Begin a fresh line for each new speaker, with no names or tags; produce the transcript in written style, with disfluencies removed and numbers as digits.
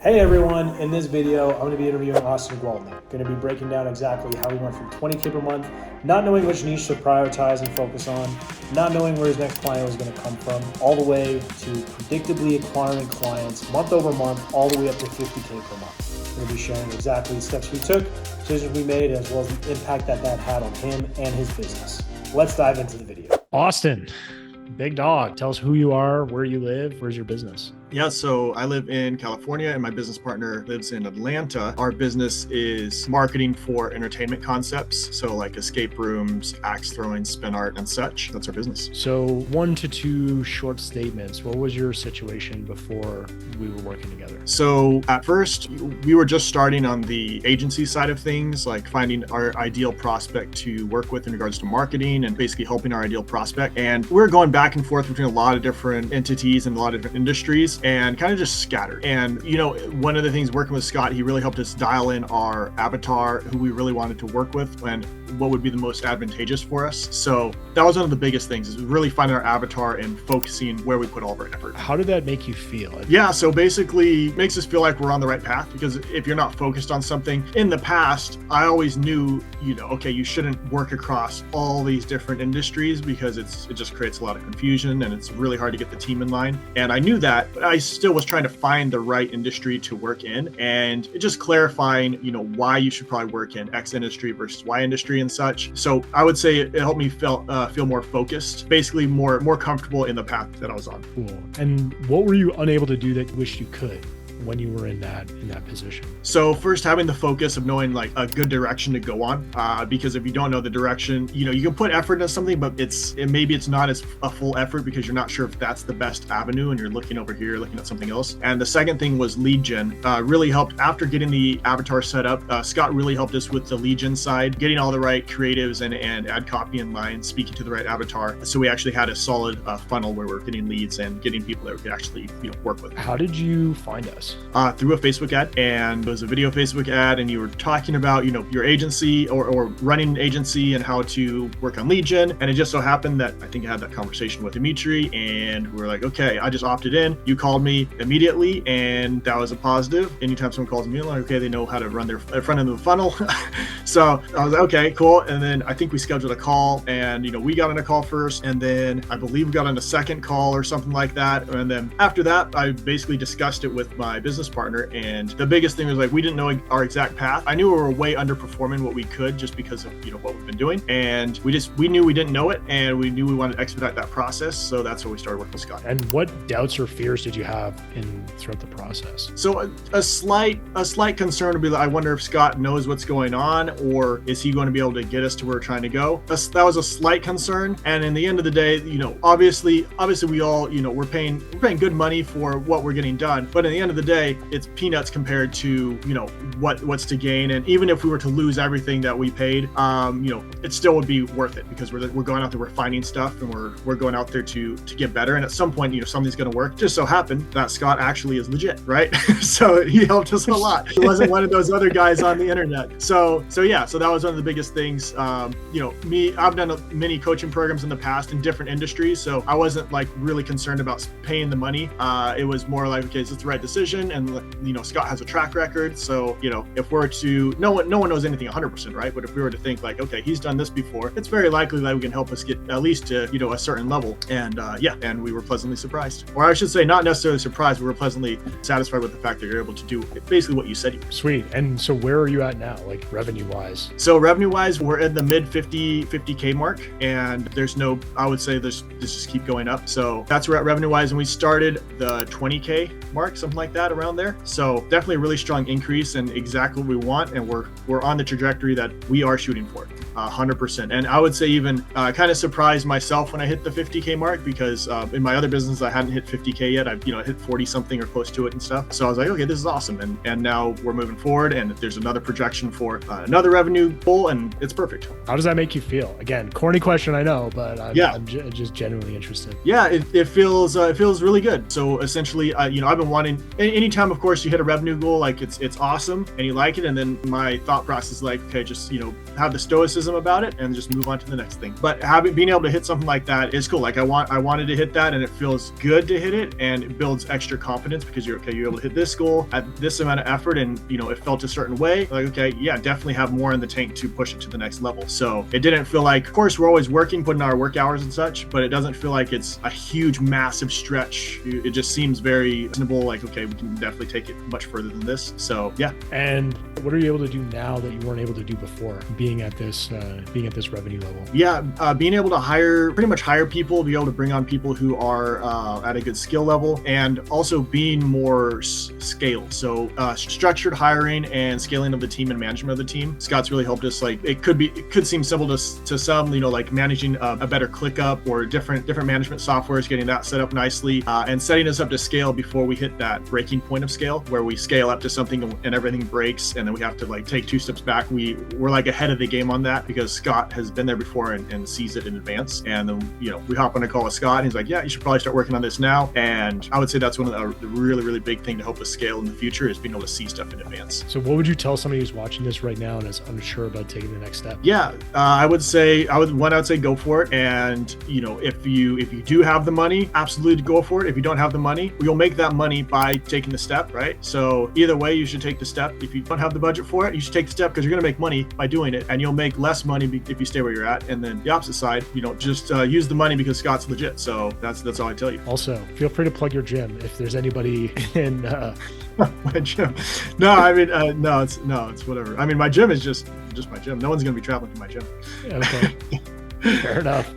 Hey everyone, in this video, I'm going to be interviewing Austin Gwaltney. Going to be breaking down exactly how he went from 20K per month, not knowing which niche to prioritize and focus on, not knowing where his next client was going to come from, all the way to predictably acquiring clients month over month, all the way up to 50K per month. We're going to be sharing exactly the steps we took, decisions we made, as well as the impact that had on him and his business. Let's dive into the video.
Austin, big dog, tell us who you are, where you live, where's your business?
Yeah, so I live in California and my business partner lives in Atlanta. Our business is marketing for entertainment concepts. So like escape rooms, axe throwing, spin art and such. That's our business.
So 1 to 2 short statements. What was your situation before we were working together?
So at first we were just starting on the agency side of things, like finding our ideal prospect to work with in regards to marketing and basically helping our ideal prospect. And we're going back and forth between a lot of different entities and a lot of different industries, and kind of just scattered. And, you know, one of the things working with Scott, he really helped us dial in our avatar, who we really wanted to work with and what would be the most advantageous for us. So that was one of the biggest things, is really finding our avatar and focusing where we put all of our effort.
How did that make you feel?
Yeah, so basically it makes us feel like we're on the right path, because if you're not focused on something in the past, I always knew, you know, okay, you shouldn't work across all these different industries because it just creates a lot of confusion and it's really hard to get the team in line. And I knew that, but I still was trying to find the right industry to work in, and just clarifying, you know, why you should probably work in X industry versus Y industry and such. So I would say it helped me feel more focused, basically more comfortable in the path that I was on.
Cool. And what were you unable to do that you wished you could when you were in that position?
So first, having the focus of knowing like a good direction to go on, because if you don't know the direction, you know, you can put effort into something, but maybe it's not as a full effort because you're not sure if that's the best avenue and you're looking over here, looking at something else. And the second thing was lead gen. Really helped after getting the avatar set up. Scott really helped us with the lead gen side, getting all the right creatives and ad copy in line, speaking to the right avatar. So we actually had a solid funnel where we're getting leads and getting people that we could actually, you know, work with.
How did you find us?
Through a Facebook ad, and it was a video Facebook ad, and you were talking about, you know, your agency or running an agency and how to work on lead gen. And it just so happened that I think I had that conversation with Dimitri, and we were like, okay, I just opted in. You called me immediately, and that was a positive. Anytime someone calls me, I'm like, okay, they know how to run their front end of the funnel. So I was like, okay, cool. And then I think we scheduled a call, and, you know, we got on a call first, and then I believe we got on a second call or something like that. And then after that, I basically discussed it with my business partner, and the biggest thing was like, we didn't know our exact path. I knew we were way underperforming what we could just because of, you know, what we've been doing, and we knew we didn't know it, and we knew we wanted to expedite that process. So that's where we started working with Scott.
And what doubts or fears did you have throughout the process?
So a slight concern would be that I wonder if Scott knows what's going on, or is he going to be able to get us to where we're trying to go? That was a slight concern. And in the end of the day, you know, obviously we all, you know, we're paying good money for what we're getting done, but in the end of the day, it's peanuts compared to, you know, what's to gain. And even if we were to lose everything that we paid, you know, it still would be worth it, because we're going out there, we're finding stuff, and we're going out there to get better. And at some point, you know, something's going to work. Just so happened that Scott actually is legit, right? So he helped us a lot. He wasn't one of those other guys on the internet. So yeah, so that was one of the biggest things. You know, I've done many coaching programs in the past in different industries, so I wasn't like really concerned about paying the money. It was more like, okay, is this the right decision? And, you know, Scott has a track record. So, you know, if we're to, no one knows anything 100%, right? But if we were to think like, okay, he's done this before, it's very likely that we can help us get at least to, you know, a certain level. And and we were pleasantly surprised. Or I should say, not necessarily surprised, we were pleasantly satisfied with the fact that you're able to do basically what you said you would.
Sweet. And so where are you at now, like revenue wise?
So revenue wise, we're in the mid 50K mark, and I would say this just keep going up. So that's where at revenue wise, and we started the 20K mark, something like that around there. So definitely a really strong increase and exactly what we want. And we're on the trajectory that we are shooting for. 100%. And I would say even kind of surprised myself when I hit the 50K mark, because in my other business, I hadn't hit 50K yet. I've, you know, hit 40 something or close to it and stuff. So I was like, okay, this is awesome. And now we're moving forward, and there's another projection for another revenue goal, and it's perfect.
How does that make you feel? Again, corny question, I know, but I'm just genuinely interested.
Yeah, it feels really good. So essentially, you know, I've been wanting, anytime, of course, you hit a revenue goal, like it's awesome and you like it. And then my thought process is like, okay, just, you know, have the stoicism criticism about it and just move on to the next thing. But being able to hit something like that is cool. Like I wanted to hit that, and it feels good to hit it, and it builds extra confidence because you're able to hit this goal at this amount of effort, and it felt a certain way. Like, okay, yeah, definitely have more in the tank to push it to the next level. So it didn't feel like, of course, we're always working, putting our work hours and such, but it doesn't feel like it's a huge, massive stretch. It just seems very reasonable. Like, okay, we can definitely take it much further than this. So yeah.
And what are you able to do now that you weren't able to do before, being at this revenue level?
Yeah, being able to pretty much hire people, be able to bring on people who are at a good skill level, and also being more scaled. So structured hiring and scaling of the team and management of the team. Scott's really helped us. Like it could seem simple to some, like managing a better ClickUp or different management softwares, getting that set up nicely, and setting us up to scale before we hit that breaking point of scale, where we scale up to something and everything breaks, and then we have to like take 2 steps back. We're like ahead of the game on that because Scott has been there before and sees it in advance. And then we hop on a call with Scott, and he's like, yeah, you should probably start working on this now. And I would say that's one of the really, really big thing to help us scale in the future is being able to see stuff in advance.
So what would you tell somebody who's watching this right now and is unsure about taking the next step?
Yeah, I would say go for it. And if you do have the money, absolutely go for it. If you don't have the money, you'll make that money by taking the step, right? So either way, you should take the step. If you don't have the budget for it, you should take the step because you're going to make money by doing it, and you'll make less money if you stay where you're at. And then the opposite side, just use the money because Scott's legit. So that's all I tell you.
Also, feel free to plug your gym if there's anybody in.
My gym. No, I mean, it's whatever. I mean, my gym is just my gym. No one's going to be traveling to my gym.
Okay. Fair enough.